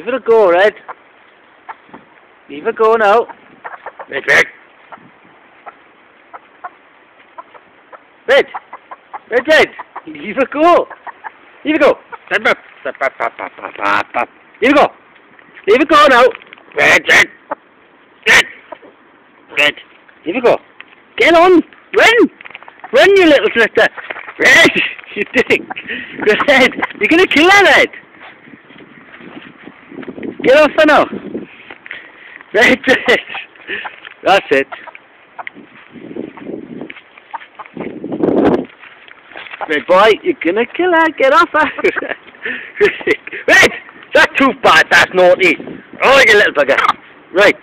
Give it a go, Red. Give it a go now. Red, Red. Red. Red, Red. Give it a go. Give it a go. Give it a go. Give it a go now. Red, Red. Red. Red. Give it a go. Get on. Run. Run, you little twister. Red. You think. Red. You're going to kill that, Red. Get off for now. Red, Red. That's it. Red boy, you're gonna kill her. Get off her. Red! That's too bad. That's naughty. Oh, you little bugger. Right.